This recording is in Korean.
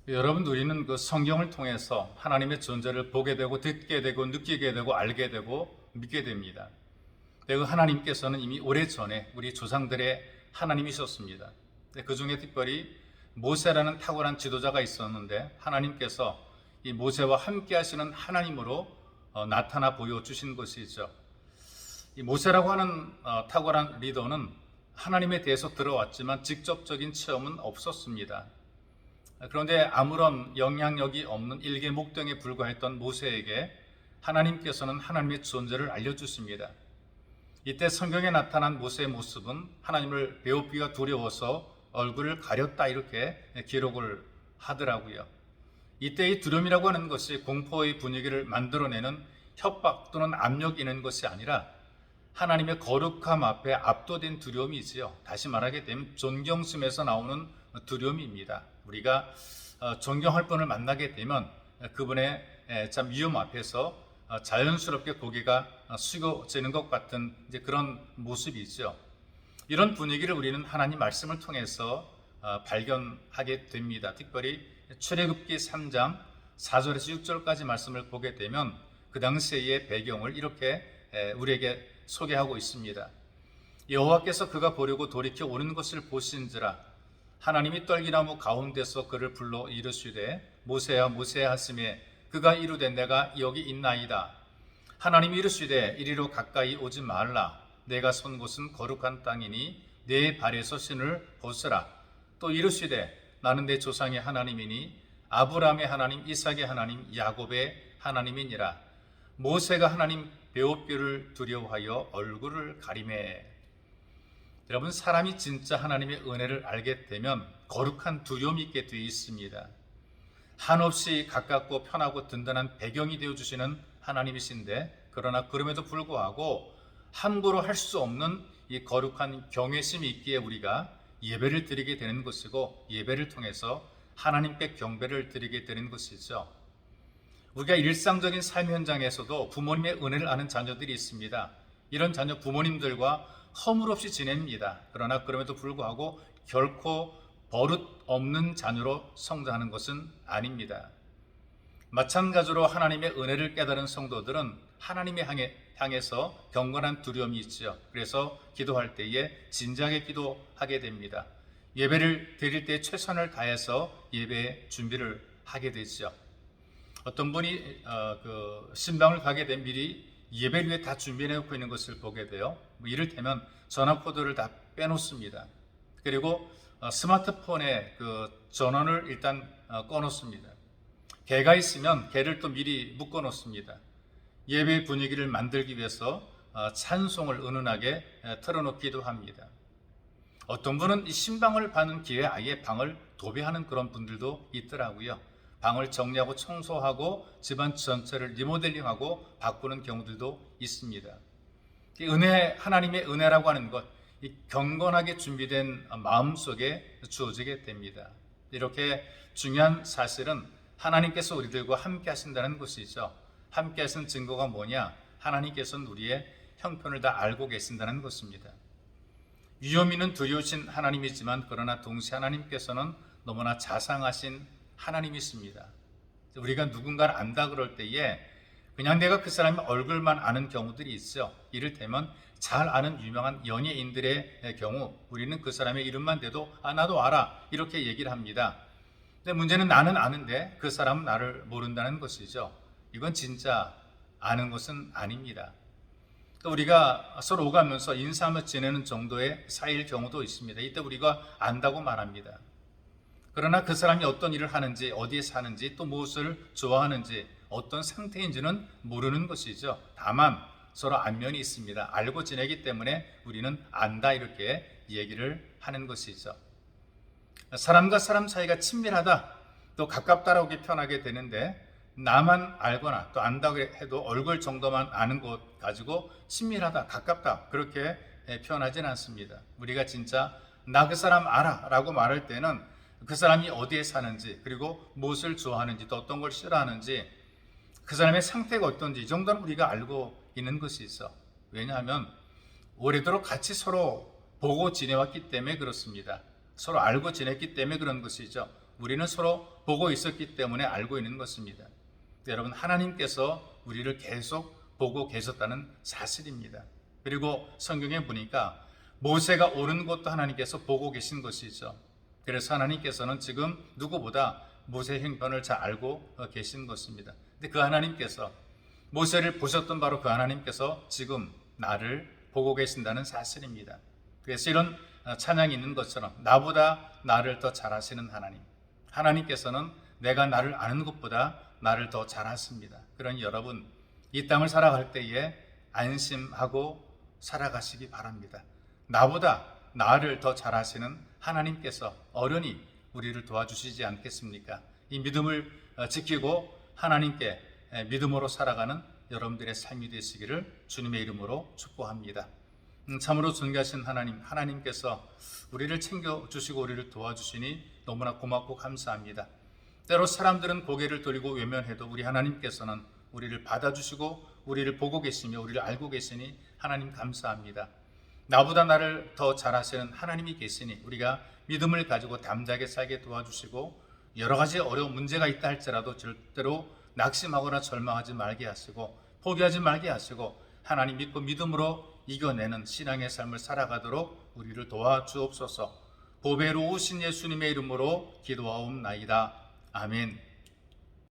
여러분, 우리는 그 성경을 통해서 하나님의 존재를 보게 되고 듣게 되고 느끼게 되고 알게 되고 믿게 됩니다. 그 하나님께서는 이미 오래전에 우리 조상들의 하나님이셨습니다. 그 중에 특별히 모세라는 탁월한 지도자가 있었는데 하나님께서 이 모세와 함께 하시는 하나님으로 나타나 보여주신 것이죠. 이 모세라고 하는 탁월한 리더는 하나님에 대해서 들어왔지만 직접적인 체험은 없었습니다. 그런데 아무런 영향력이 없는 일개 목동에 불과했던 모세에게 하나님께서는 하나님의 존재를 알려주십니다. 이때 성경에 나타난 모세의 모습은 하나님을 배우기가 두려워서 얼굴을 가렸다 이렇게 기록을 하더라고요. 이때의 두려움이라고 하는 것이 공포의 분위기를 만들어내는 협박 또는 압력이 있는 것이 아니라 하나님의 거룩함 앞에 압도된 두려움이지요. 다시 말하게 되면 존경심에서 나오는 두려움입니다. 우리가 존경할 분을 만나게 되면 그분의 참 위험 앞에서 자연스럽게 고개가 숙여지는 것 같은 이제 그런 모습이죠. 이런 분위기를 우리는 하나님 말씀을 통해서 발견하게 됩니다. 특별히 출애굽기 3장 4절에서 6절까지 말씀을 보게 되면 그 당시의 배경을 이렇게 우리에게 소개하고 있습니다. 여호와께서 그가 보려고 돌이켜 오는 것을 보신지라 하나님이 떨기나무 가운데서 그를 불러 이르시되 모세야 모세야 하시매 그가 이르되 내가 여기 있나이다. 하나님이 이르시되 이리로 가까이 오지 말라. 내가 선 곳은 거룩한 땅이니 내 발에서 신을 벗으라. 또 이르시되 나는 내 조상의 하나님이니 아브라함의 하나님 이삭의 하나님 야곱의 하나님이니라. 모세가 하나님 배우뼈를 두려워하여 얼굴을 가리매. 여러분, 사람이 진짜 하나님의 은혜를 알게 되면 거룩한 두려움이 있게 되어 있습니다. 한없이 가깝고 편하고 든든한 배경이 되어주시는 하나님이신데 그러나 그럼에도 불구하고 함부로 할 수 없는 이 거룩한 경외심이 있기에 우리가 예배를 드리게 되는 것이고 예배를 통해서 하나님께 경배를 드리게 되는 것이죠. 우리가 일상적인 삶 현장에서도 부모님의 은혜를 아는 자녀들이 있습니다. 이런 자녀 부모님들과 허물없이 지냅니다. 그러나 그럼에도 불구하고 결코 버릇 없는 자녀로 성장하는 것은 아닙니다. 마찬가지로 하나님의 은혜를 깨달은 성도들은 하나님의 향해서 경건한 두려움이 있죠. 그래서 기도할 때에 진지하게 기도하게 됩니다. 예배를 드릴 때 최선을 다해서 예배 준비를 하게 되죠. 어떤 분이 신방을 가게 된 미리 예배를 위해 다 준비해 놓고 있는 것을 보게 돼요. 이를테면 전화코드를 다 빼놓습니다. 그리고 스마트폰에 그 전원을 일단 꺼놓습니다. 개가 있으면 개를 또 미리 묶어 놓습니다. 예배 분위기를 만들기 위해서 찬송을 은은하게 틀어놓기도 합니다. 어떤 분은 이 신방을 받는 기회에 아예 방을 도배하는 그런 분들도 있더라고요. 방을 정리하고 청소하고 집안 전체를 리모델링하고 바꾸는 경우들도 있습니다. 하나님의 은혜라고 하는 것, 이 경건하게 준비된 마음속에 주어지게 됩니다. 이렇게 중요한 사실은 하나님께서 우리들과 함께 하신다는 것이죠. 함께 하신 증거가 뭐냐? 하나님께서는 우리의 형편을 다 알고 계신다는 것입니다. 위험 있는 두려우신 하나님이지만 그러나 동시에 하나님께서는 너무나 자상하신 하나님이십니다. 우리가 누군가를 안다 그럴 때에 그냥 내가 그 사람의 얼굴만 아는 경우들이 있죠. 이를테면 잘 아는 유명한 연예인들의 경우 우리는 그 사람의 이름만 대도 나도 알아 이렇게 얘기를 합니다. 근데 문제는 나는 아는데 그 사람은 나를 모른다는 것이죠. 이건 진짜 아는 것은 아닙니다. 또 우리가 서로 오가면서 인사하며 지내는 정도의 사이일 경우도 있습니다. 이때 우리가 안다고 말합니다. 그러나 그 사람이 어떤 일을 하는지, 어디에 사는지, 또 무엇을 좋아하는지, 어떤 상태인지는 모르는 것이죠. 다만 서로 안면이 있습니다. 알고 지내기 때문에 우리는 안다 이렇게 얘기를 하는 것이죠. 사람과 사람 사이가 친밀하다, 또 가깝다라고 표현하게 되는데 나만 알거나 또 안다고 해도 얼굴 정도만 아는 것 가지고 친밀하다, 가깝다 그렇게 표현하지는 않습니다. 우리가 진짜 나 그 사람 알아 라고 말할 때는 그 사람이 어디에 사는지 그리고 무엇을 좋아하는지 또 어떤 걸 싫어하는지 그 사람의 상태가 어떤지 이 정도는 우리가 알고 있는 것이 있어. 왜냐하면 오래도록 같이 서로 보고 지내왔기 때문에 그렇습니다. 서로 알고 지냈기 때문에 그런 것이죠. 우리는 서로 보고 있었기 때문에 알고 있는 것입니다. 여러분, 하나님께서 우리를 계속 보고 계셨다는 사실입니다. 그리고 성경에 보니까 모세가 오는 것도 하나님께서 보고 계신 것이죠. 그래서 하나님께서는 지금 누구보다 모세의 형편을 잘 알고 계신 것입니다. 근데 그 하나님께서, 모세를 보셨던 바로 그 하나님께서 지금 나를 보고 계신다는 사실입니다. 그래서 이런 찬양이 있는 것처럼 나보다 나를 더 잘 아시는 하나님, 하나님께서는 내가 나를 아는 것보다 나를 더 잘 아십니다. 그러니 여러분, 이 땅을 살아갈 때에 안심하고 살아가시기 바랍니다. 나보다 나를 더 잘 아시는 하나님께서 어련히 우리를 도와주시지 않겠습니까? 이 믿음을 지키고 하나님께 믿음으로 살아가는 여러분들의 삶이 되시기를 주님의 이름으로 축복합니다. 참으로 존귀하신 하나님, 하나님께서 우리를 챙겨주시고 우리를 도와주시니 너무나 고맙고 감사합니다. 때로 사람들은 고개를 돌리고 외면해도 우리 하나님께서는 우리를 받아주시고 우리를 보고 계시며 우리를 알고 계시니 하나님 감사합니다. 나보다 나를 더 잘 아시는 하나님이 계시니 우리가 믿음을 가지고 담대하게 살게 도와주시고 여러 가지 어려운 문제가 있다 할지라도 절대로 낙심하거나 절망하지 말게 하시고 포기하지 말게 하시고 하나님 믿고 믿음으로 이겨내는 신앙의 삶을 살아가도록 우리를 도와주옵소서. 보배로 오신 예수님의 이름으로 기도하옵나이다. 아멘.